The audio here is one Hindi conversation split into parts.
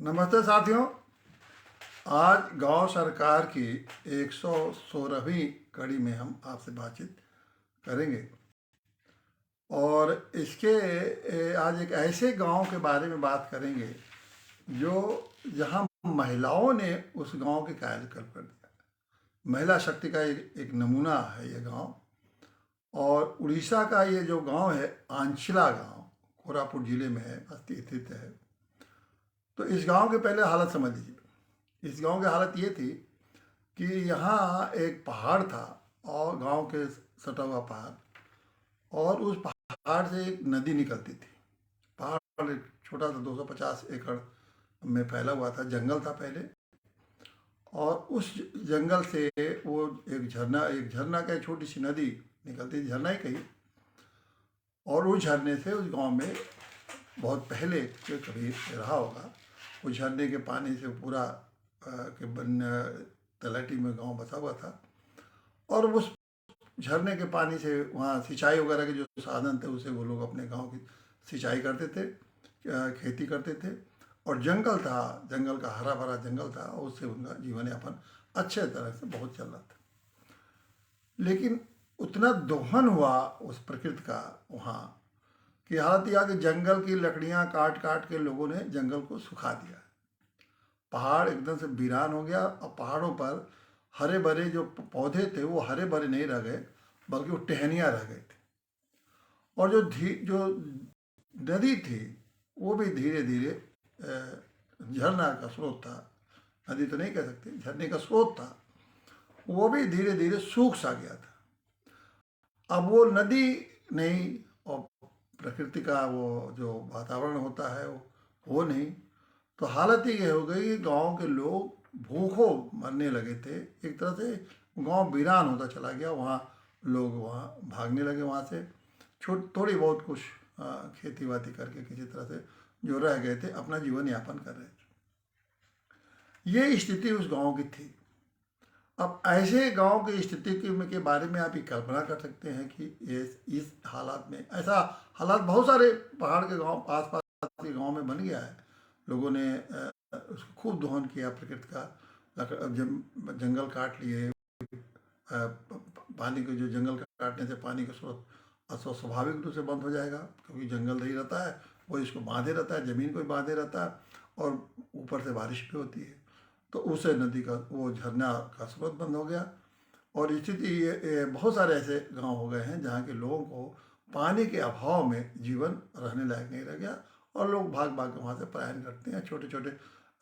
नमस्ते साथियों। आज गांव सरकार की 116वीं कड़ी में हम आपसे बातचीत करेंगे और आज एक ऐसे गांव के बारे में बात करेंगे जो जहां महिलाओं ने उस गांव के कायाकल्प कर दिया। महिला शक्ति का एक नमूना है ये गांव। और उड़ीसा का ये जो गांव है, आंचला गांव, कोरापुट जिले में है, स्थित है। तो इस गांव के पहले हालत समझ लीजिए। इस गांव की हालत ये थी कि यहाँ एक पहाड़ था और गांव के सटा हुआ पहाड़, और उस पहाड़ से एक नदी निकलती थी। पहाड़ एक छोटा सा 250 एकड़ में फैला हुआ था, जंगल था पहले। और उस जंगल से वो एक झरना का एक छोटी सी नदी निकलती थी, झरना ही कही। और उस झरने से उस गांव में बहुत पहले के कभी रहा होगा, उस झरने के पानी से पूरा के बन तलहटी में गांव बसा हुआ था। और उस झरने के पानी से वहाँ सिंचाई वगैरह के जो साधन थे उसे वो लोग अपने गांव की सिंचाई करते थे, खेती करते थे। और जंगल था, जंगल का हरा भरा जंगल था, और उससे उनका जीवन यापन अच्छे तरह से बहुत चल रहा था। लेकिन उतना दोहन हुआ उस प्रकृति का वहाँ कि हालत यह कि जंगल की लकड़ियाँ काट काट के लोगों ने जंगल को सुखा दिया। पहाड़ एकदम से वीरान हो गया और पहाड़ों पर हरे भरे जो पौधे थे वो हरे भरे नहीं रह गए, बल्कि वो टहनियाँ रह गए थे। और जो नदी थी वो भी धीरे धीरे झरना का स्रोत था, नदी तो नहीं कह सकते, झरने का स्रोत था, वो भी धीरे धीरे सूख सा गया था। अब वो नदी नहीं और प्रकृति का वो जो वातावरण होता है वो नहीं। तो हालत ही ये हो गई कि गांव के लोग भूखों मरने लगे थे। एक तरह से गांव वीरान होता चला गया। वहाँ लोग वहाँ भागने लगे, वहाँ से थोड़ी बहुत कुछ खेती बाती करके किसी तरह से जो रह गए थे अपना जीवन यापन कर रहे थे। ये स्थिति उस गांव की थी। अब ऐसे गांव की स्थिति के बारे में आप ये कल्पना कर सकते हैं कि इस हालात में, ऐसा हालात बहुत सारे पहाड़ के गांव, आस पास के गांव में बन गया है। लोगों ने उसको खूब दोहन किया प्रकृति का। जंगल काट लिए, पानी को, जो जंगल काटने से पानी का स्रोत स्वाभाविक रूप से बंद हो जाएगा, क्योंकि जंगल नहीं रहता है, वो इसको बांधे रहता है, ज़मीन को भी बांधे रहता है, और ऊपर से बारिश भी होती है। तो उससे नदी का वो झरना का स्रोत बंद हो गया। और स्थिति ये बहुत सारे ऐसे गांव हो गए हैं जहाँ के लोगों को पानी के अभाव में जीवन रहने लायक नहीं रह गया, और लोग भाग भाग के वहाँ से पलायन करते हैं। छोटे छोटे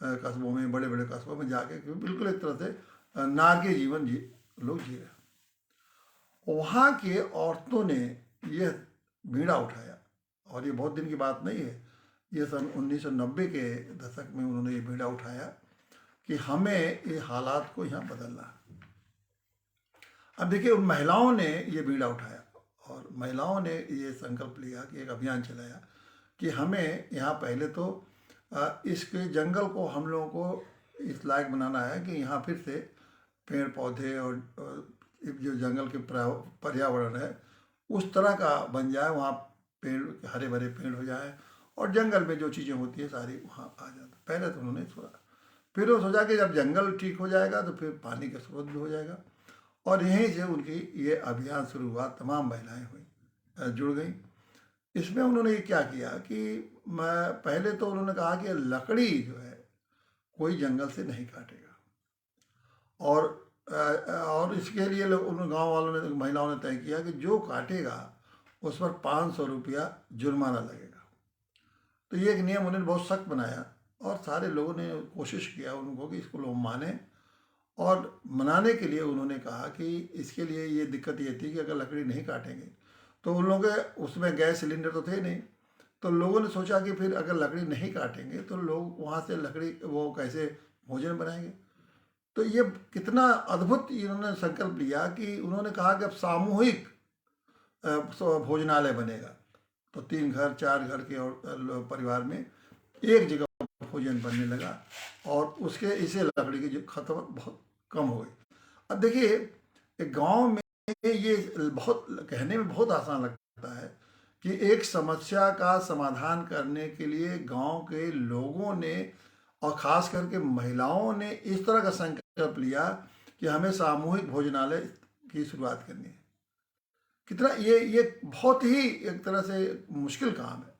कस्बों में, बड़े बड़े कस्बों में जाके बिल्कुल एक तरह से नारकीय जीवन लोग जी रहे हैं। वहाँ के औरतों ने यह बीड़ा उठाया, और ये बहुत दिन की बात नहीं है, ये सन 1990 के दशक में उन्होंने ये बीड़ा उठाया कि हमें ये हालात को यहाँ बदलना है। अब देखिए, उन महिलाओं ने ये बीड़ा उठाया और महिलाओं ने ये संकल्प लिया कि एक अभियान चलाया कि हमें यहाँ पहले तो इसके जंगल को हम लोगों को इस लायक बनाना है कि यहाँ फिर से पेड़ पौधे और जो जंगल के पर्यावरण है उस तरह का बन जाए, वहाँ पेड़, हरे भरे पेड़ हो जाए, और जंगल में जो चीज़ें होती है सारी वहाँ आ जाती। पहले तो उन्होंने सोचा, फिर वो सोचा कि जब जंगल ठीक हो जाएगा तो फिर पानी का स्रोत भी हो जाएगा। और यहीं से उनकी ये अभियान शुरू हुआ। तमाम महिलाएं हुई, जुड़ गई इसमें। उन्होंने ये क्या किया कि पहले तो उन्होंने कहा कि लकड़ी जो है कोई जंगल से नहीं काटेगा, और इसके लिए उन गाँव वालों ने, महिलाओं ने तय किया कि जो काटेगा उस पर 500 रुपया जुर्माना लगेगा। तो ये एक नियम उन्होंने बहुत सख्त बनाया, और सारे लोगों ने कोशिश किया उनको कि इसको लोग माने। और मनाने के लिए उन्होंने कहा कि इसके लिए ये दिक्कत ये थी कि अगर लकड़ी नहीं काटेंगे तो उन लोगों के उसमें गैस सिलेंडर तो थे नहीं। तो लोगों ने सोचा कि फिर अगर लकड़ी नहीं काटेंगे तो लोग वहाँ से लकड़ी वो कैसे भोजन बनाएंगे। तो ये कितना अद्भुत इन्होंने संकल्प लिया कि उन्होंने कहा कि अब सामूहिक भोजनालय बनेगा। तो 3 घर 4 घर के और परिवार में एक जगह भोजन बनने लगा, और उसके इसे लकड़ी की जो खपत बहुत कम हो गई। अब देखिए, एक गांव में ये बहुत कहने में बहुत आसान लगता है कि एक समस्या का समाधान करने के लिए गांव के लोगों ने और ख़ास करके महिलाओं ने इस तरह का संकल्प लिया कि हमें सामूहिक भोजनालय की शुरुआत करनी है। कितना ये बहुत ही एक तरह से मुश्किल काम है,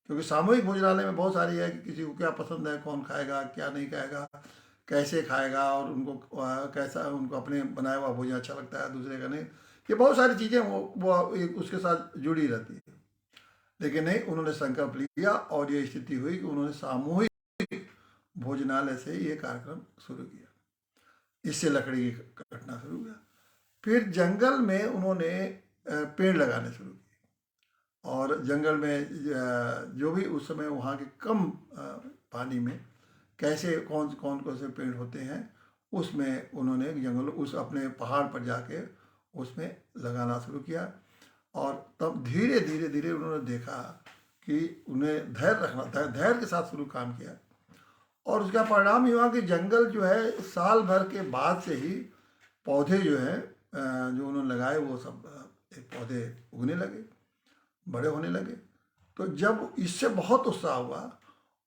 क्योंकि सामूहिक भोजनालय में बहुत सारी है कि किसी को क्या पसंद है, कौन खाएगा, क्या नहीं खाएगा, कैसे खाएगा, और उनको कैसा उनको अपने बनाया हुआ भोजन अच्छा लगता है, दूसरे का नहीं। ये बहुत सारी चीज़ें वो एक उसके साथ जुड़ी रहती है। लेकिन नहीं, उन्होंने संकल्प लिया और ये स्थिति हुई कि उन्होंने सामूहिक भोजनालय से ये कार्यक्रम शुरू किया। इससे लकड़ी की कटना शुरू हुआ। फिर जंगल में उन्होंने पेड़ लगाने शुरू किए, और जंगल में जो भी उस समय वहाँ के कम पानी में कैसे कौन कौन से पेड़ होते हैं, उसमें उन्होंने जंगल उस अपने पहाड़ पर जाके उसमें लगाना शुरू किया। और तब धीरे धीरे धीरे उन्होंने देखा कि उन्हें धैर्य रखना था, धैर्य के साथ शुरू काम किया, और उसका परिणाम ये हुआ कि जंगल जो है साल भर के बाद से ही पौधे जो है जो उन्होंने लगाए वो सब पौधे उगने लगे, बड़े होने लगे। तो जब इससे बहुत उत्साह हुआ,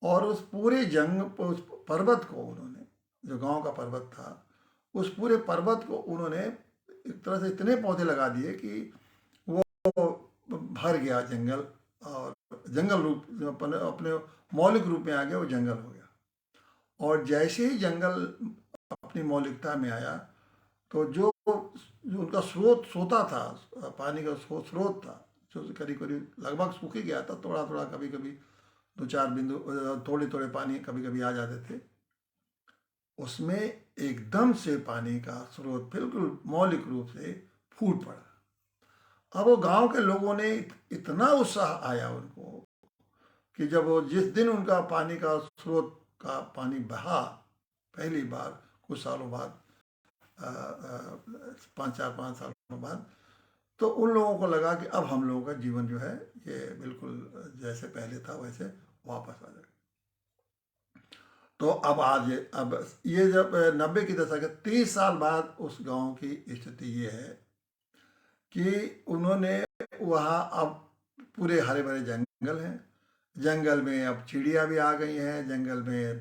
और उस पूरे उस पर्वत को उन्होंने, जो गांव का पर्वत था, उस पूरे पर्वत को उन्होंने एक तरह से इतने पौधे लगा दिए कि वो भर गया जंगल, और जंगल रूप अपने मौलिक रूप में आ गया, वो जंगल हो गया। और जैसे ही जंगल अपनी मौलिकता में आया, तो जो उनका सोता था, पानी का स्रोत था, जो करीब करीब लगभग सूख ही गया था, थोड़ा थोड़ा कभी कभी 2-4 बिंदु थोड़े थोड़े पानी कभी कभी आ जाते थे, उसमें एकदम से पानी का स्रोत बिल्कुल मौलिक रूप से फूट पड़ा। अब वो गांव के लोगों ने इतना उत्साह आया उनको कि जब वो जिस दिन उनका पानी का स्रोत का पानी बहा पहली बार कुछ सालों बाद, 5 सालों बाद, तो उन लोगों को लगा कि अब हम लोगों का जीवन जो है ये बिल्कुल जैसे पहले था वैसे वापस आ जाएगा। तो अब ये जब 90 की दशक के 30 साल बाद उस गांव की स्थिति ये है कि उन्होंने वहाँ अब पूरे हरे भरे जंगल हैं, जंगल में अब चिड़िया भी आ गई हैं, जंगल में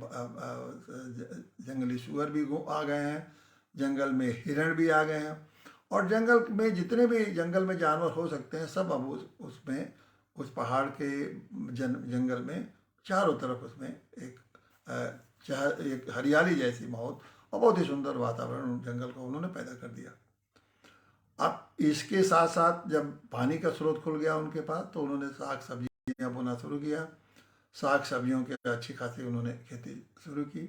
जंगली सुअर भी आ गए हैं, जंगल में हिरण भी आ गए हैं, और जंगल में जितने भी जंगल में जानवर हो सकते हैं सब अब उसमें उस पहाड़ के जंगल में चारों तरफ उसमें एक हरियाली जैसी माहौल और बहुत ही सुंदर वातावरण जंगल को उन्होंने पैदा कर दिया। अब इसके साथ साथ जब पानी का स्रोत खुल गया उनके पास, तो उन्होंने साग सब्जियां बोना शुरू किया। साग सब्जियों की अच्छी खासी उन्होंने खेती शुरू की।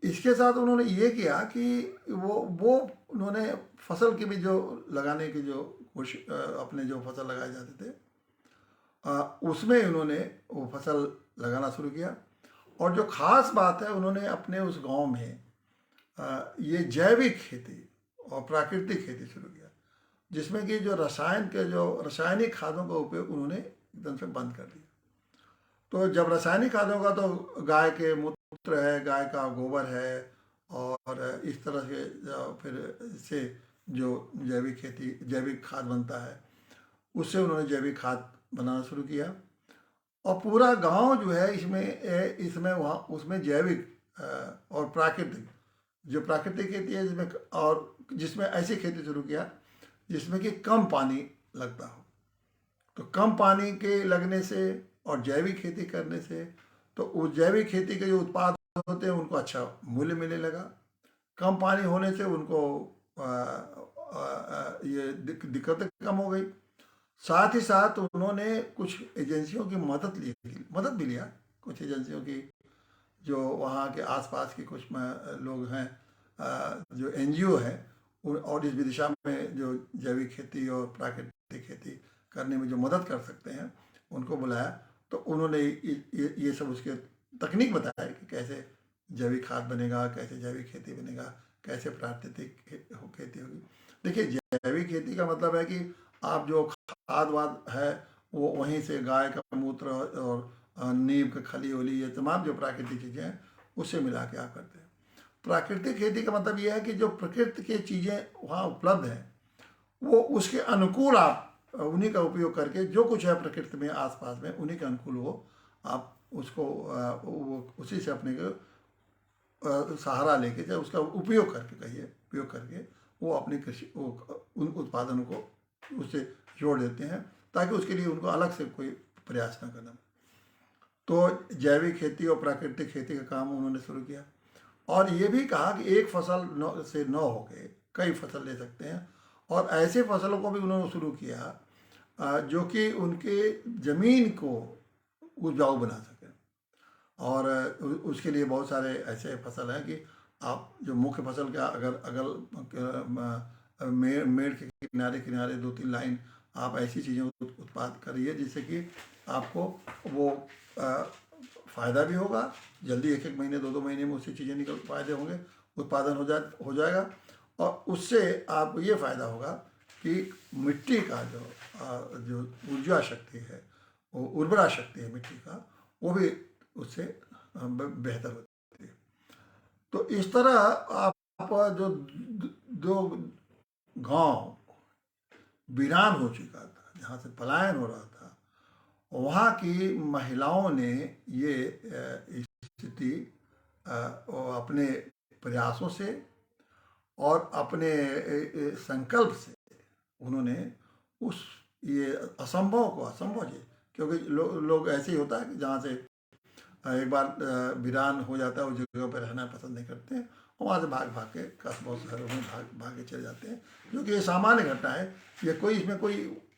इसके साथ उन्होंने ये किया कि वो उन्होंने फसल की भी जो लगाने की जो कोशिश, अपने जो फसल लगाए जाते थे उसमें उन्होंने वो फसल लगाना शुरू किया। और जो खास बात है, उन्होंने अपने उस गांव में ये जैविक खेती और प्राकृतिक खेती शुरू किया, जिसमें कि जो रासायनिक खादों का उपयोग उन्होंने एकदम से बंद कर दिया। तो जब रासायनिक खादों का, तो गाय के मूत्र है, गाय का गोबर है, और इस तरह से फिर से जो जैविक खाद बनता है, उससे उन्होंने जैविक खाद बनाना शुरू किया। और पूरा गांव जो है इसमें वहाँ उसमें जैविक और प्राकृतिक, जो प्राकृतिक खेती है जिसमें ऐसी खेती शुरू किया जिसमें कि कम पानी लगता हो। तो कम पानी के लगने से और जैविक खेती करने से, तो उस जैविक खेती के जो उत्पाद होते हैं उनको अच्छा मूल्य मिलने लगा। कम पानी होने से उनको ये दिक्कतें कम हो गई। साथ ही साथ उन्होंने कुछ एजेंसियों की मदद भी लिया, कुछ एजेंसियों की, जो वहाँ के आसपास के कुछ लोग हैं, जो एनजीओ है, और इस दिशा में जो जैविक खेती और प्राकृतिक खेती करने में जो मदद कर सकते हैं, उनको बुलाया। तो उन्होंने ये सब उसके तकनीक बताया कि कैसे जैविक खाद बनेगा, कैसे जैविक खेती बनेगा, कैसे प्राकृतिक खेती होगी। देखिए, जैविक खेती का मतलब है कि आप जो खाद वाद है वो वहीं से गाय का मूत्र और नीम का खली ओली, ये तमाम जो प्राकृतिक चीज़ें हैं उससे मिला के आप करते हैं। प्राकृतिक खेती का मतलब ये है कि जो प्रकृति की चीज़ें वहाँ उपलब्ध हैं वो उसके अनुकूल आप उन्हीं का उपयोग करके, जो कुछ है प्रकृति में आसपास में, उन्हीं के अनुकूल वो आप उसको वो उसी से अपने को सहारा लेके, चाहे उसका उपयोग करके, कहिए उपयोग करके, वो अपनी कृषि उन उत्पादनों को उससे जोड़ देते हैं, ताकि उसके लिए उनको अलग से कोई प्रयास न करना। तो जैविक खेती और प्राकृतिक खेती का काम उन्होंने शुरू किया, और ये भी कहा कि एक फसल से न होके कई फसल ले सकते हैं, और ऐसे फसलों को भी उन्होंने शुरू किया जो कि उनके ज़मीन को उपजाऊ बना सके। और उसके लिए बहुत सारे ऐसे फसल हैं कि आप जो मुख्य फसल का अगर अगल मेड़ के किनारे किनारे 2-3 लाइन आप ऐसी चीज़ें उत्पाद करिए जिससे कि आपको वो फ़ायदा भी होगा, जल्दी 1-1 महीने 2-2 महीने में उससे चीज़ें निकल फायदे होंगे, उत्पादन हो जाएगा। और उससे आपको ये फ़ायदा होगा कि मिट्टी का जो ऊर्जा शक्ति है, वो उर्वरा शक्ति है मिट्टी का, वो भी उससे बेहतर होती है। तो इस तरह आप जो दो गांव वीरान हो चुका था, जहाँ से पलायन हो रहा था, वहाँ की महिलाओं ने ये स्थिति अपने प्रयासों से और अपने संकल्प से उन्होंने उस ये असंभव को असंभव जी, क्योंकि लोग ऐसे ही होता है कि जहाँ से एक बार वीरान हो जाता है उस जगह पर रहना पसंद नहीं करते हैं, और वहाँ से भाग भाग के कस्बों शहरों में भाग के चले जाते हैं, जो कि ये सामान्य घटना है। ये कोई इसमें कोई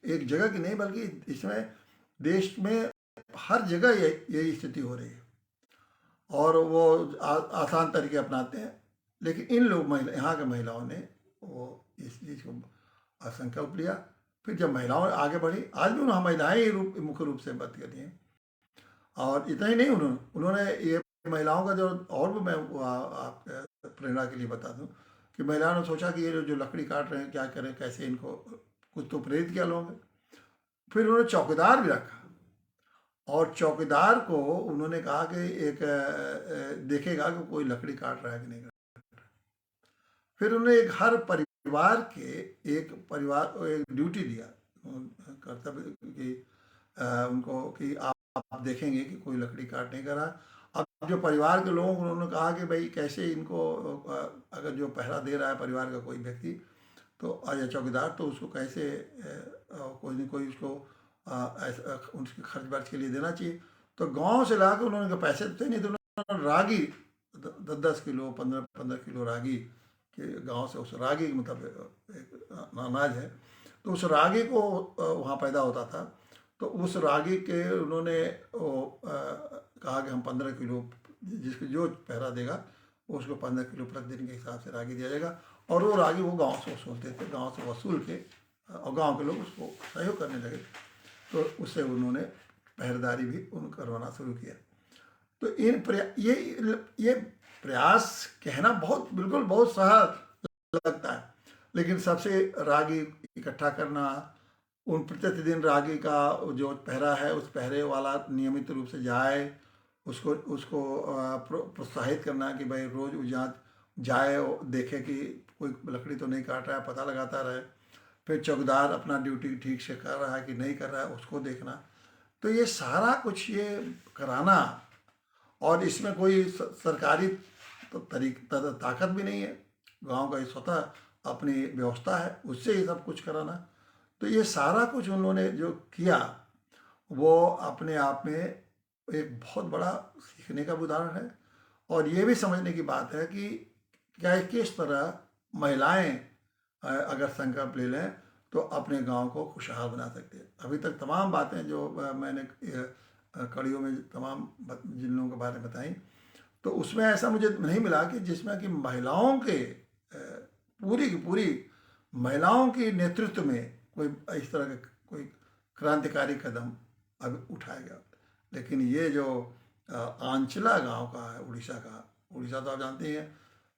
एक जगह की नहीं, बल्कि इसमें देश में हर जगह यही स्थिति हो रही है, और वो आसान तरीके अपनाते हैं। लेकिन इन लोग यहाँ के महिलाओं ने वो इस चीज़ को संकल्प लिया। फिर जब महिलाओं आगे बढ़ी, आज भी वहाँ महिलाएं ही मुख्य रूप से बात कर रही हैं। और इतना ही नहीं, उन्होंने ये महिलाओं का जो और भी मैं आप प्रेरणा के लिए बता दूं कि महिलाओं ने सोचा कि ये जो लकड़ी काट रहे हैं क्या करें, कैसे इनको कुछ तो प्रेरित किया लोगों ने। फिर उन्होंने चौकीदार भी रखा, और चौकीदार को उन्होंने कहा कि एक देखेगा कि कोई लकड़ी काट रहा है कि नहीं काट रहा। फिर उन्होंने एक हर परिवार के एक ड्यूटी दिया, कर्तव्य कि उनको कि आप देखेंगे कि कोई लकड़ी काट नहीं कर रहा। अब जो परिवार के लोगों को उन्होंने कहा कि भाई कैसे इनको अगर जो पहरा दे रहा है परिवार का कोई व्यक्ति तो या चौकीदार, तो उसको कैसे कोई न कोई उसको ऐसा उसके खर्च बर्च के लिए देना चाहिए। तो गांव से ला के उन्होंने पैसे तो नहीं, तो उन्होंने रागी 10-10 किलो 15-15 किलो रागी के गांव से, उस रागी मतलब एक अनाज है, तो उस रागी को वहाँ पैदा होता था। तो उस रागी के उन्होंने कहा कि हम 15 किलो, जिसको जो पहरा देगा उसको 15 किलो प्रतिदिन के हिसाब से रागी दिया जाएगा, और वो रागी वो गांव से वसूलते थे, गांव से वसूल के और गांव के लोग उसको सहयोग करने लगे। तो उससे उन्होंने पहरेदारी भी करवाना शुरू किया। तो ये प्रयास कहना बिल्कुल बहुत सहज लगता है, लेकिन सबसे रागी इकट्ठा करना, उन प्रतिदिन रागी का जो पहरा है उस पहरे वाला नियमित रूप से जाए, उसको प्रोत्साहित करना कि भाई रोज़ जाए, देखे कि कोई लकड़ी तो नहीं काट रहा है, पता लगाता रहे। फिर चौकीदार अपना ड्यूटी ठीक से कर रहा है कि नहीं कर रहा है उसको देखना। तो ये सारा कुछ ये कराना, और इसमें कोई सरकारी ताकत भी नहीं है, गांव का ये स्वतः अपनी व्यवस्था है, उससे ये सब कुछ कराना। तो ये सारा कुछ उन्होंने जो किया वो अपने आप में एक बहुत बड़ा सीखने का उदाहरण है। और ये भी समझने की बात है कि क्या किस तरह महिलाएं अगर संकल्प ले लें तो अपने गांव को खुशहाल बना सकते हैं। अभी तक तमाम बातें जो मैंने कड़ियों में तमाम जिन लोगों के बारे में बताई, तो उसमें ऐसा मुझे नहीं मिला कि जिसमें कि महिलाओं के पूरी की पूरी महिलाओं के नेतृत्व में कोई इस तरह का कोई क्रांतिकारी कदम अब उठाया गया। लेकिन ये जो आंचला गांव का है उड़ीसा का, उड़ीसा तो आप जानते हैं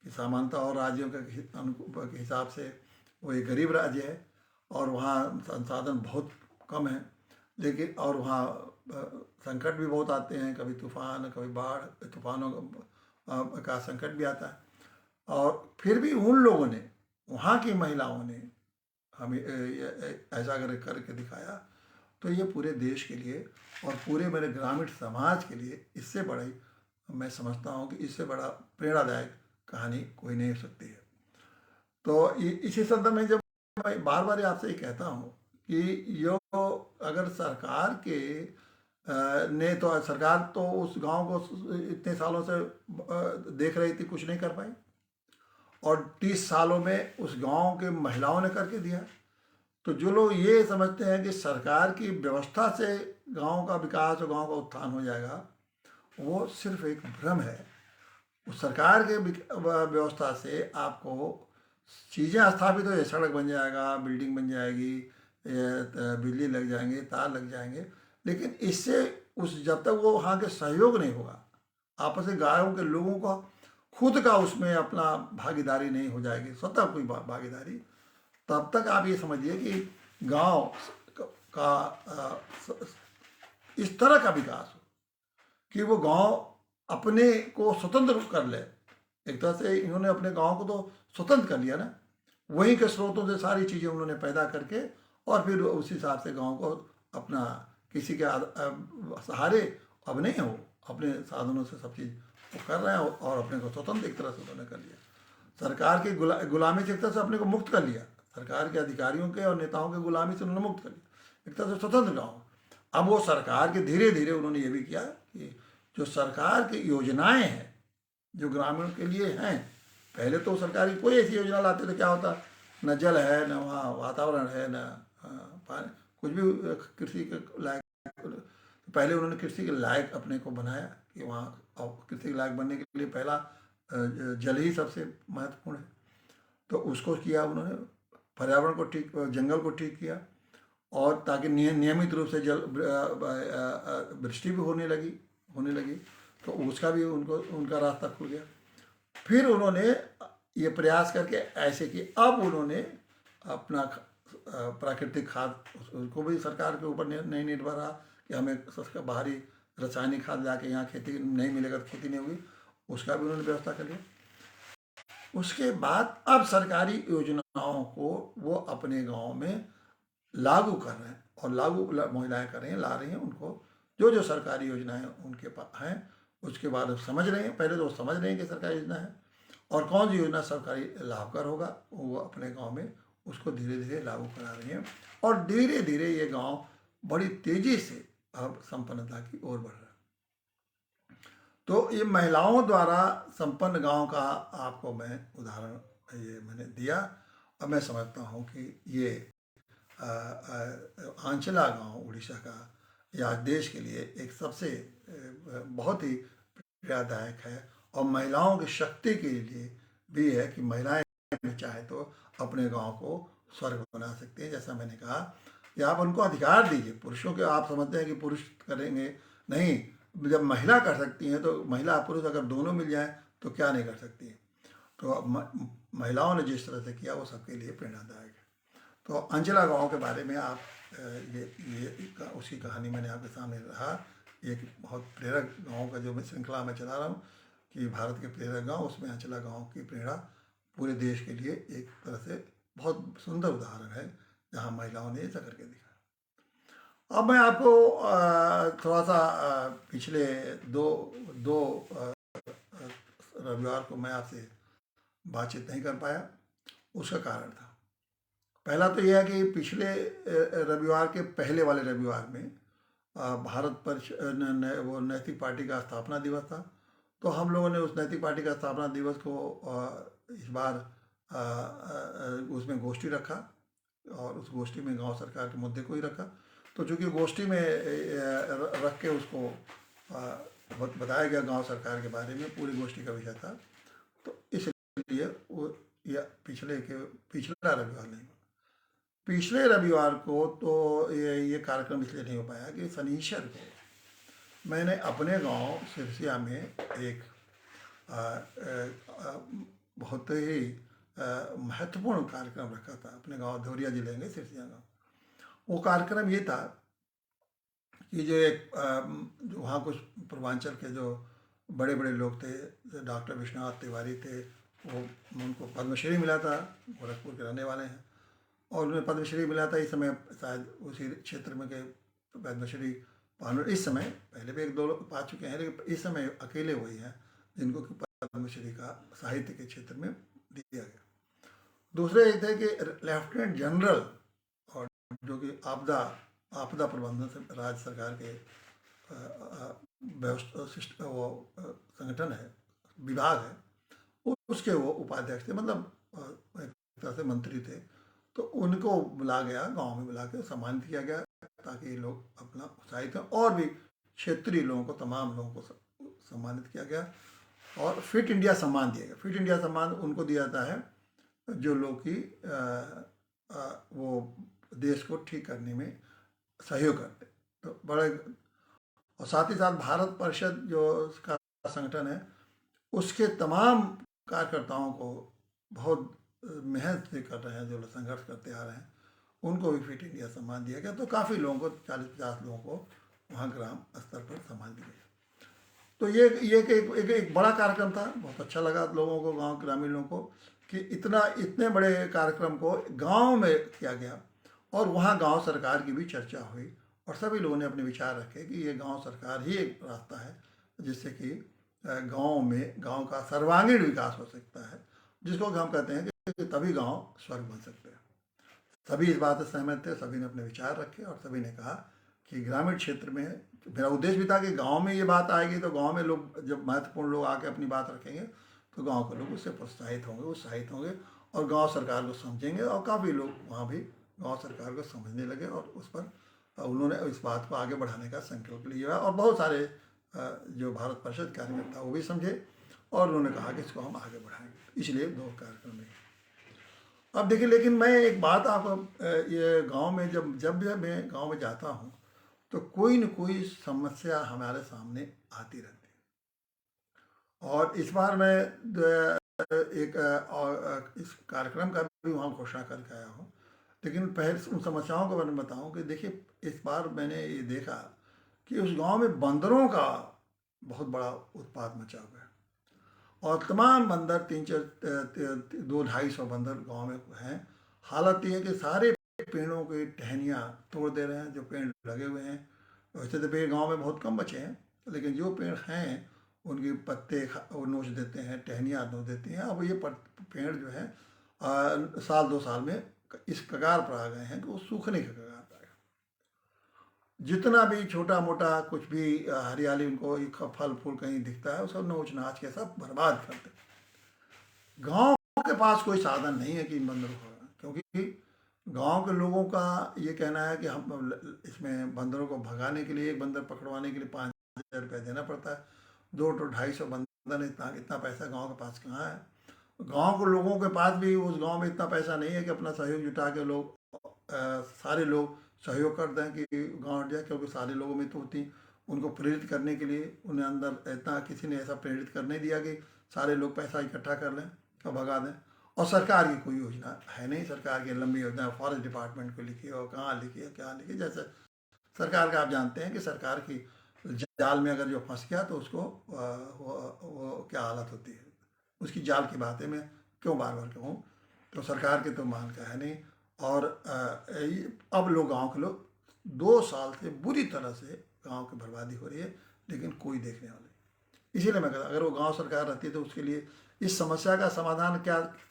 कि सामान्यतः और राज्यों के हिसाब से वो एक गरीब राज्य है, और वहाँ संसाधन बहुत कम है, लेकिन और वहाँ संकट भी बहुत आते हैं, कभी तूफान, कभी बाढ़, तूफानों का संकट भी आता है। और फिर भी उन लोगों ने, वहाँ की महिलाओं ने हमें ऐसा करके दिखाया। तो तो ये पूरे देश के लिए और पूरे मेरे ग्रामीण समाज के लिए इससे बड़ी, मैं समझता हूँ कि इससे बड़ा प्रेरणादायक कहानी कोई नहीं हो सकती है। तो इसी संदर्भ में जब मैं बार बार आपसे ये कहता हूँ कि यो अगर सरकार के ने तो सरकार तो उस गांव को इतने सालों से देख रही थी, कुछ नहीं कर पाई, और 30 सालों में उस गांव के महिलाओं ने करके दिया। तो जो लोग ये समझते हैं कि सरकार की व्यवस्था से गांव का विकास और गांव का उत्थान हो जाएगा, वो सिर्फ एक भ्रम है। उस सरकार के व्यवस्था से आपको चीज़ें स्थापित हो जाए, सड़क बन जाएगा, बिल्डिंग बन जाएगी, बिजली लग जाएंगे, तार लग जाएंगे, लेकिन इससे उस जब तक वो वहाँ के सहयोग नहीं होगा, आपस में गाँव के लोगों का खुद का उसमें अपना भागीदारी नहीं हो जाएगी, स्वतः कोई भागीदारी, तब तक आप ये समझिए कि गांव का इस तरह का विकास हो कि वो गांव अपने को स्वतंत्र कर ले। एक तरह से इन्होंने अपने गांव को तो स्वतंत्र कर लिया ना, वहीं के स्रोतों से सारी चीज़ें उन्होंने पैदा करके और फिर उस हिसाब से गांव को अपना किसी के सहारे अब नहीं हो, अपने साधनों से सब चीज़ वो कर रहे हैं और अपने को स्वतंत्र एक तरह से उन्होंने कर लिया। सरकार की गुलामी से एक तरह से अपने को मुक्त कर लिया, सरकार के अधिकारियों के और नेताओं के गुलामी से उन्होंने मुक्त कर लिया, एक तरह से स्वतंत्र गाँव। अब वो सरकार के धीरे धीरे उन्होंने ये भी किया कि जो सरकार की योजनाएं हैं जो ग्रामीणों के लिए हैं, पहले तो सरकार की कोई ऐसी योजना लाते तो क्या होता, न जल है, न वहाँ वातावरण है, न पानी, कुछ भी कृषि के लायक। पहले उन्होंने कृषि के लायक अपने को बनाया कि वहाँ, और कृषि के लायक बनने के लिए पहला जल ही सबसे महत्वपूर्ण है, तो उसको किया उन्होंने, पर्यावरण को ठीक, जंगल को ठीक किया, और ताकि नियमित रूप से जल वृष्टि भी होने लगी, तो उसका भी उनका रास्ता खुल गया। फिर उन्होंने ये प्रयास करके ऐसे कि अब उन्होंने अपना प्राकृतिक खाद, उसको भी सरकार के ऊपर नहीं निर्भर रहा कि हमें बाहरी रासायनिक खाद जाके यहाँ खेती नहीं मिलेगा तो खेती नहीं होगी, उसका भी उन्होंने व्यवस्था कर लिया। उसके बाद अब सरकारी योजनाओं को वो अपने गांव में लागू कर रहे हैं, और लागू महिलाएं कर रही हैं, ला रही हैं उनको, जो सरकारी योजनाएं उनके पास हैं उसके बाद समझ रहे हैं, पहले तो समझ रहे हैं कि सरकारी योजना है और कौन सी योजना सरकारी लाभकर होगा, वो अपने गांव में उसको धीरे धीरे लागू करा रही हैं, और धीरे धीरे ये गांव बड़ी तेजी से अब संपन्नता की ओर बढ़ रहा है। तो ये महिलाओं द्वारा संपन्न गांव का आपको मैं उदाहरण ये मैंने दिया। अब मैं समझता हूँ कि ये आंचला गांव उड़ीसा का या देश के लिए एक सबसे बहुत ही प्रेरणादायक है, और महिलाओं की शक्ति के लिए भी है कि महिलाएं चाहे तो अपने गांव को स्वर्ग बना सकती हैं। जैसा मैंने कहा कि आप उनको अधिकार दीजिए, पुरुषों के, आप समझते हैं कि पुरुष करेंगे, नहीं, जब महिला कर सकती हैं तो महिला पुरुष अगर दोनों मिल जाएं तो क्या नहीं कर सकती हैं। तो महिलाओं ने जिस तरह से किया वो सबके लिए प्रेरणादायक है। तो अंचला गांव के बारे में आप ये उसकी कहानी मैंने आपके सामने रहा, एक बहुत प्रेरक गांव का जो मैं श्रृंखला में चला रहा हूँ कि भारत के प्रेरक गांव, उसमें अंचला गांव की प्रेरणा पूरे देश के लिए एक तरह से बहुत सुंदर उदाहरण है जहाँ महिलाओं ने ऐसा करके दिखा। अब मैं आपको थोड़ा सा पिछले दो रविवार को मैं आपसे बातचीत नहीं कर पाया, उसका कारण था, पहला तो यह है कि पिछले रविवार के पहले वाले रविवार में भारत पर वो नैतिक पार्टी का स्थापना दिवस था, तो हम लोगों ने उस नैतिक पार्टी का स्थापना दिवस को इस बार उसमें गोष्ठी रखा, और उस गोष्ठी में गांव सरकार के मुद्दे को ही रखा। तो चूँकि गोष्ठी में रख के उसको बताया गया गांव सरकार के बारे में, पूरी गोष्ठी का विषय था, तो इसलिए वो पिछला रविवार नहीं, पिछले रविवार को तो ये कार्यक्रम इसलिए नहीं हो पाया कि शनिश्चर को मैंने अपने गांव सिरसिया में एक बहुत ही महत्वपूर्ण कार्यक्रम रखा था, अपने गांव धौरिया जिले में सिरसिया गाँव। वो कार्यक्रम ये था कि जो एक वहाँ कुछ पूर्वांचल के जो बड़े बड़े लोग थे, डॉक्टर विश्वनाथ तिवारी थे, वो उनको पद्मश्री मिला था, गोरखपुर के रहने वाले हैं, और उन्हें पद्मश्री मिला था इस समय शायद उसी क्षेत्र में के पद्मश्री भानु, इस समय पहले भी एक दो लोग पा चुके हैं, लेकिन इस समय अकेले वही हैं जिनको कि पद्मश्री का साहित्य के क्षेत्र में दिया गया। दूसरे एक थे कि लेफ्टिनेंट जनरल, और जो कि आपदा प्रबंधन से राज्य सरकार के व्यवस्था वो संगठन है, विभाग है, उसके वो उपाध्यक्ष थे, मतलब एक तरह से मंत्री थे। तो उनको बुला गया, गांव में बुला के सम्मानित किया गया ताकि ये लोग अपना उत्साहित हों, और भी क्षेत्रीय लोगों को, तमाम लोगों को सम्मानित किया गया। और फिट इंडिया सम्मान दिया गया। फिट इंडिया सम्मान उनको दिया जाता है जो लोग कि वो देश को ठीक करने में सहयोग करते। तो बड़े, और साथ ही साथ भारत परिषद जो उसका संगठन है, उसके तमाम कार्यकर्ताओं को बहुत मेहनत से कर रहे हैं, जो लोग संघर्ष करते आ रहे हैं, उनको भी फिट इंडिया सम्मान दिया गया। तो काफ़ी लोगों को, 40-50 लोगों को वहाँ ग्राम स्तर पर सम्मान दिया गया। तो ये एक बड़ा कार्यक्रम था। बहुत अच्छा लगा लोगों को, गांव ग्रामीण लोगों को, कि इतने बड़े कार्यक्रम को गांव में किया गया, और वहाँ गांव सरकार की भी चर्चा हुई, और सभी लोगों ने अपने विचार रखे कि ये गांव सरकार ही एक रास्ता है जिससे कि गांव का सर्वांगीण विकास हो सकता है, जिसको हम कहते हैं कि तभी गांव स्वर्ग बन सकते हैं। सभी इस बात से सहमत थे, सभी ने अपने विचार रखे, और सभी ने कहा कि ग्रामीण क्षेत्र में, मेरा उद्देश्य भी था कि गांव में ये बात आएगी तो गांव में लोग, जब महत्वपूर्ण लोग आके अपनी बात रखेंगे तो गांव के लोग उससे प्रोत्साहित होंगे, उत्साहित होंगे, और गांव सरकार को समझेंगे। और काफ़ी लोग वहाँ भी गांव सरकार को समझने लगे, और उस पर उन्होंने इस बात को आगे बढ़ाने का संकल्प लिया। और बहुत सारे जो भारत परिषद कार्यकर्ता वो भी समझे, और उन्होंने कहा कि इसको हम आगे बढ़ाएंगे। इसलिए 2 कार्यक्रम में। अब देखिए, लेकिन मैं एक बात आपको, ये गांव में जब मैं गांव में जाता हूँ तो कोई न कोई समस्या हमारे सामने आती रहती है। और इस बार मैं इस कार्यक्रम का भी वहाँ घोषणा करके आया हूँ, लेकिन पहले उन समस्याओं के बारे में बताऊँ कि देखिए, इस बार मैंने ये देखा कि उस गांव में बंदरों का बहुत बड़ा उत्पात मचा हुआ है, और तमाम बंदर 200-250 बंदर गांव में हैं। हालत ये है कि सारे पेड़ों की टहनियाँ तोड़ दे रहे हैं, जो पेड़ लगे हुए हैं। वैसे तो पेड़ गांव में बहुत कम बचे हैं, लेकिन जो पेड़ हैं उनके पत्ते वो नोच देते हैं, टहनियाँ नोच देती हैं। अब ये पेड़ जो है साल 2 साल में इस कगार पर आ गए हैं कि वो सूखने के कगार पर आ गए। जितना भी छोटा मोटा कुछ भी हरियाली उनको फल फूल कहीं दिखता है, वो सब नोच नाच के सब बर्बाद करते। गांव के पास कोई साधन नहीं है कि इन बंदरों को, क्योंकि गांव के लोगों का ये कहना है कि हम इसमें बंदरों को भगाने के लिए, एक बंदर पकड़वाने के लिए 5,000 रुपया देना पड़ता है। 200-250 बंदर, इतना पैसा गांव के पास कहाँ है। गांव के लोगों के पास भी, उस गांव में इतना पैसा नहीं है कि अपना सहयोग जुटा के सारे लोग सहयोग कर दें कि गांव हट जाए, क्योंकि सारे लोगों में तो होती, उनको प्रेरित करने के लिए उन्हें अंदर इतना किसी ने ऐसा प्रेरित कर नहीं दिया कि सारे लोग पैसा इकट्ठा कर लें और भगा दें। और सरकार की कोई योजना है नहीं, सरकार की लंबी योजना फॉरेस्ट डिपार्टमेंट को लिखी हो, कहाँ लिखी है, क्या लिखी। जैसे सरकार का आप जानते हैं कि सरकार की जाल में अगर जो फंस गया तो उसको वो क्या हालत होती है, उसकी जाल की बातें मैं क्यों बार बार कहूँ। तो सरकार के तो मान का है नहीं। और अब गांव के लोग 2 साल से बुरी तरह से गांव की बर्बादी हो रही है, लेकिन कोई देखने वाला नहीं। इसीलिए मैं कहता, अगर वो गांव सरकार रहती तो उसके लिए इस समस्या का समाधान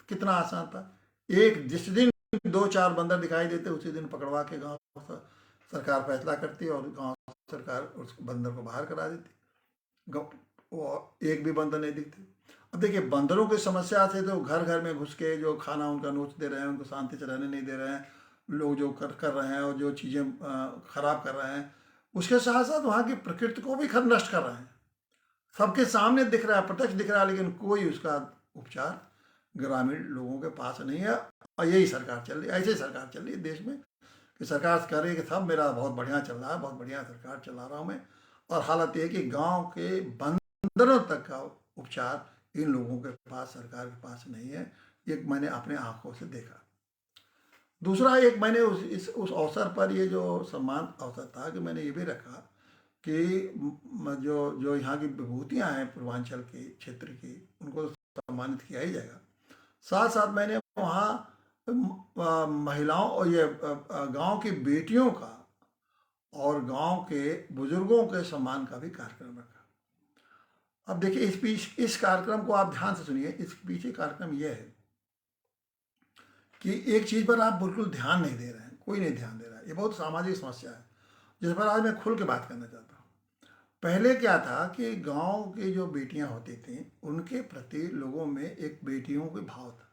कितना आसान था। जिस दिन 2-4 बंदर दिखाई देते, उसी दिन पकड़वा के गांव सरकार फैसला करती और गांव सरकार उस बंदर को बाहर करा देती। वो एक भी बंदर नहीं दिखते। अब देखिए, बंदरों की समस्या से तो घर घर में घुस के जो खाना उनका नोच दे रहे हैं, उनको शांति से रहने नहीं दे रहे हैं, लोग जो कर रहे हैं, और जो चीज़ें खराब कर रहे हैं, उसके साथ साथ वहाँ की प्रकृति को भी नष्ट कर रहे हैं। सबके सामने दिख रहा है, प्रत्यक्ष दिख रहा है, लेकिन कोई उसका उपचार ग्रामीण लोगों के पास नहीं है। और यही सरकार चल रही है, ऐसे सरकार चल रही है देश में कि सरकार कह रही है कि सब मेरा बहुत बढ़िया चल रहा है, बहुत बढ़िया सरकार चला रहा हूँ मैं। और हालत ये कि गांव के बंदरों तक का उपचार इन लोगों के पास, सरकार के पास नहीं है। ये मैंने अपने आंखों से देखा। दूसरा, एक मैंने उस अवसर पर, ये जो सम्मान अवसर था, कि मैंने ये भी रखा कि जो जो यहाँ की विभूतियाँ हैं पूर्वांचल के क्षेत्र की, उनको सम्मानित किया ही जाएगा। साथ साथ मैंने वहाँ महिलाओं और ये गांव की बेटियों का और गांव के बुजुर्गों के सम्मान का भी कार्यक्रम रखा। अब देखिए इस कार्यक्रम को आप ध्यान से सुनिए। इस पीछे कार्यक्रम यह है कि एक चीज़ पर आप बिल्कुल ध्यान नहीं दे रहे हैं, कोई नहीं ध्यान दे रहा है। ये बहुत सामाजिक समस्या है जिस पर आज मैं खुल के बात करना चाहता हूँ। पहले क्या था कि गांव की जो बेटियां होती थीं उनके प्रति लोगों में एक बेटियों के भाव था।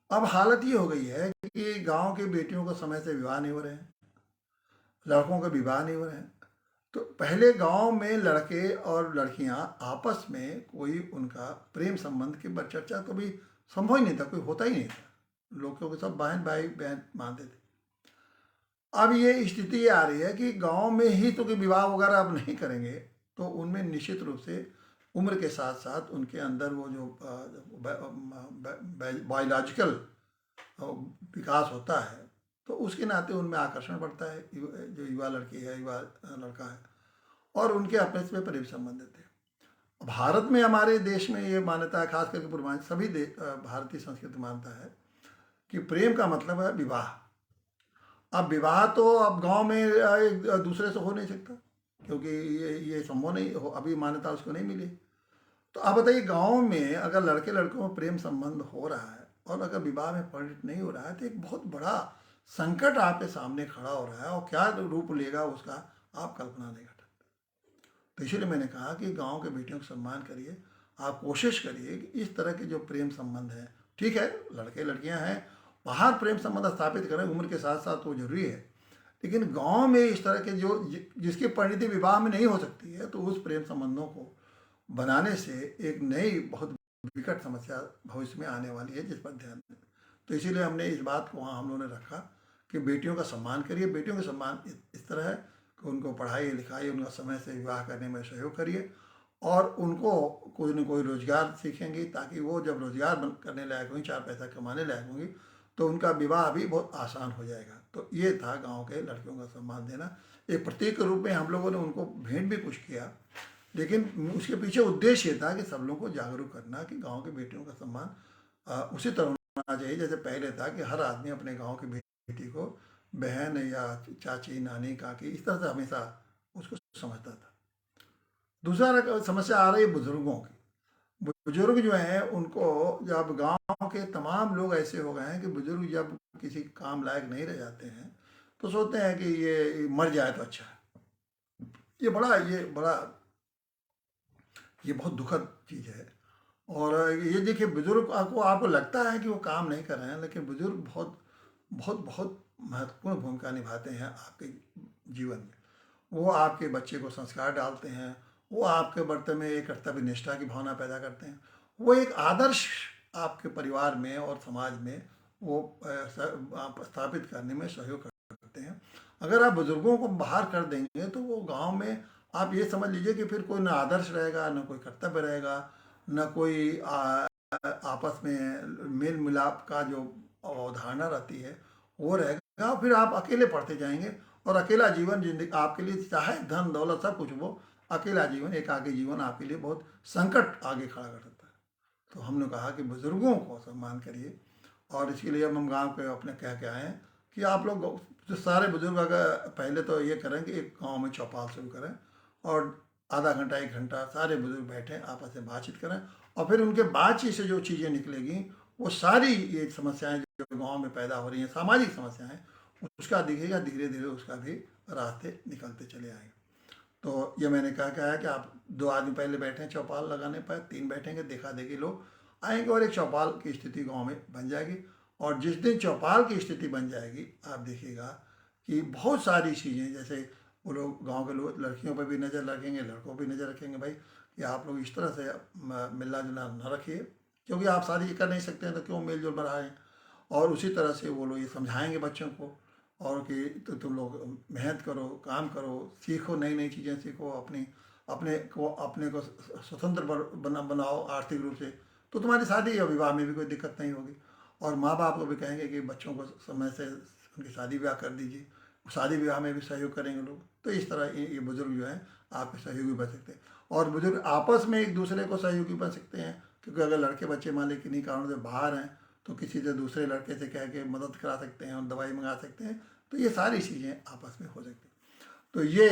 अब हालत ये हो गई है कि गांव की बेटियों को समय से विवाह नहीं हो रहे हैं, लड़कों के विवाह नहीं हो रहे हैं। तो पहले गांव में लड़के और लड़कियां आपस में कोई उनका प्रेम संबंध की चर्चा कभी संभव ही नहीं था, कोई होता ही नहीं था। लोग क्योंकि सब बहन भाई बहन मानते थे। अब ये स्थिति ये आ रही है कि गांव में ही तो कोई विवाह वगैरह अब नहीं करेंगे, तो उनमें निश्चित रूप से उम्र के साथ साथ उनके अंदर वो जो बायोलॉजिकल विकास होता है, तो उसके नाते उनमें आकर्षण बढ़ता है। जो युवा लड़की है, युवा लड़का है, और उनके आपस में प्रेम संबंध थे। भारत में, हमारे देश में ये मान्यता है, खास करके पूर्वांचल सभी भारतीय संस्कृति मानता है कि प्रेम का मतलब है विवाह। अब विवाह तो अब गांव में एक दूसरे से हो नहीं सकता, क्योंकि ये संभव नहीं हो, अभी मान्यता उसको नहीं मिली। तो अब बताइए, गांव में अगर लड़के लड़कों में प्रेम संबंध हो रहा है और अगर विवाह में परिणत नहीं हो रहा है, तो एक बहुत बड़ा संकट आपके सामने खड़ा हो रहा है, और क्या रूप लेगा उसका आप कल्पना नहीं कर सकते। तो इसीलिए मैंने कहा कि गांव के बेटियों का सम्मान करिए। आप कोशिश करिए कि इस तरह के जो प्रेम संबंध है, ठीक है लड़के लड़कियां हैं, बाहर प्रेम संबंध स्थापित करें उम्र के साथ साथ, तो जरूरी है। लेकिन गांव में इस तरह के जो जिसकी परिणति विवाह में नहीं हो सकती है, तो उस प्रेम संबंधों को बनाने से एक नई बहुत विकट समस्या भविष्य में आने वाली है, जिस पर ध्यान दें। तो इसीलिए हमने इस बात को वहाँ हम लोगों ने रखा कि बेटियों का सम्मान करिए। बेटियों का सम्मान इस तरह है कि उनको पढ़ाई लिखाई, उनका समय से विवाह करने में सहयोग करिए, और उनको कोई न कोई रोजगार सीखेंगी, ताकि वो जब रोजगार करने लायक होंगी, चार पैसा कमाने लायक होंगी, तो उनका विवाह भी बहुत आसान हो जाएगा। तो ये था गांव के लड़कियों का सम्मान देना। एक प्रतीक के रूप में हम लोगों ने उनको भेंट भी कुछ किया, लेकिन उसके पीछे उद्देश्य ये था कि सब लोगों को जागरूक करना कि गांव की बेटियों का सम्मान उसी तरह होना चाहिए जैसे पहले था, कि हर आदमी अपने गांव की बेटी को बहन या चाची, नानी, काकी, इस तरह से हमेशा उसको समझता था। दूसरा समस्या आ रही है बुजुर्गों की। बुजुर्ग जो हैं उनको, जब गांव के तमाम लोग ऐसे हो गए हैं कि बुजुर्ग जब किसी काम लायक नहीं रह जाते हैं, तो सोचते हैं कि ये मर जाए तो अच्छा है। ये बहुत दुखद चीज़ है। और ये देखिए, बुजुर्ग को आपको लगता है कि वो काम नहीं कर रहे हैं, लेकिन बुजुर्ग बहुत बहुत बहुत महत्वपूर्ण भूमिका निभाते हैं आपके जीवन में। वो आपके बच्चे को संस्कार डालते हैं, वो आपके बर्तन में एक कर्तव्य निष्ठा की भावना पैदा करते हैं, वो एक आदर्श आपके परिवार में और समाज में वो स्थापित करने में सहयोग करते हैं। अगर आप बुजुर्गों को बाहर कर देंगे, तो वो गांव में आप ये समझ लीजिए कि फिर कोई ना आदर्श रहेगा, ना कोई कर्तव्य रहेगा, ना कोई आपस में मेल मिलाप का जो अवधारणा रहती है वो रहेगा। फिर आप अकेले पढ़ते जाएंगे, और अकेला जीवन जिंदगी आपके लिए, चाहे धन दौलत सब कुछ हो, अकेला जीवन, एकाकी जीवन आपके लिए बहुत संकट आगे खड़ा कर सकता है। तो हमने कहा कि बुजुर्गों को सम्मान करिए, और इसके लिए हम गांव के अपने कह के आए हैं कि आप लोग जो सारे बुजुर्ग, अगर पहले तो ये करें कि एक गांव में चौपाल शुरू करें, और आधा घंटा एक घंटा सारे बुजुर्ग बैठें, आपस में बातचीत करें, और फिर उनके बातचीत से जो चीज़ें निकलेगी, वो सारी ये समस्याएं जो गांव में पैदा हो रही हैं, सामाजिक समस्याएं, उसका दिखेगा, धीरे धीरे उसका भी रास्ते निकलते चले आएंगे। तो ये मैंने कहा है कि आप दो आदमी पहले बैठे चौपाल लगाने पर, तीन बैठेंगे, देखा देखी लोग आएंगे, और एक चौपाल की स्थिति गांव में बन जाएगी। और जिस दिन चौपाल की स्थिति बन जाएगी, आप देखिएगा कि बहुत सारी चीज़ें, जैसे वो लोग, गांव के लोग लड़कियों पर भी नज़र रखेंगे, लड़कों पर भी नज़र रखेंगे, भाई कि आप लोग इस तरह से मिलना जुलना न रखिए, क्योंकि आप शादी कर नहीं सकते हैं, तो क्यों मेल जोल बढ़ाएं। और उसी तरह से वो लोग ये समझाएंगे बच्चों को, और कि तो तुम लोग मेहनत करो, काम करो, सीखो, नई नई चीज़ें सीखो, अपने को स्वतंत्र बनाओ आर्थिक रूप से, तो तुम्हारी शादी या विवाह में भी कोई दिक्कत नहीं होगी। और माँ बाप को भी कहेंगे कि बच्चों को समय से उनकी शादी ब्याह कर दीजिए, शादी विवाह में भी सहयोग करेंगे लोग। तो इस तरह ये बुजुर्ग जो हैं आपके सहयोगी बन सकते हैं, और बुजुर्ग आपस में एक दूसरे को सहयोगी बन सकते हैं, क्योंकि अगर लड़के बच्चे मान लें किन्हीं कारणों से बाहर हैं, तो किसी से दूसरे लड़के से कह के मदद करा सकते हैं और दवाई मंगा सकते हैं। तो ये सारी चीज़ें आपस में हो सकती हैं। तो ये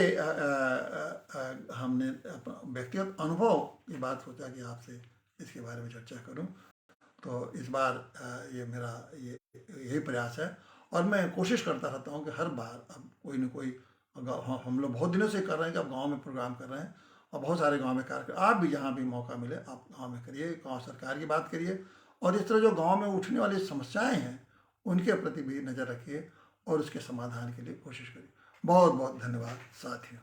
हमने व्यक्तिगत अनुभव ये बात सोचा कि आपसे इसके बारे में चर्चा करूं। तो इस बार ये मेरा ये यही प्रयास है, और मैं कोशिश करता रहता हूँ कि हर बार अब कोई न कोई हम लोग बहुत दिनों से कर रहे हैं कि अब गांव में प्रोग्राम कर रहे हैं, और बहुत सारे गांव में कार्यक्रम, आप भी जहाँ भी मौका मिले आप गांव में करिए, गांव सरकार की बात करिए, और इस तरह जो गांव में उठने वाली समस्याएं हैं उनके प्रति भी नज़र रखिए और उसके समाधान के लिए कोशिश करिए। बहुत बहुत धन्यवाद साथियों।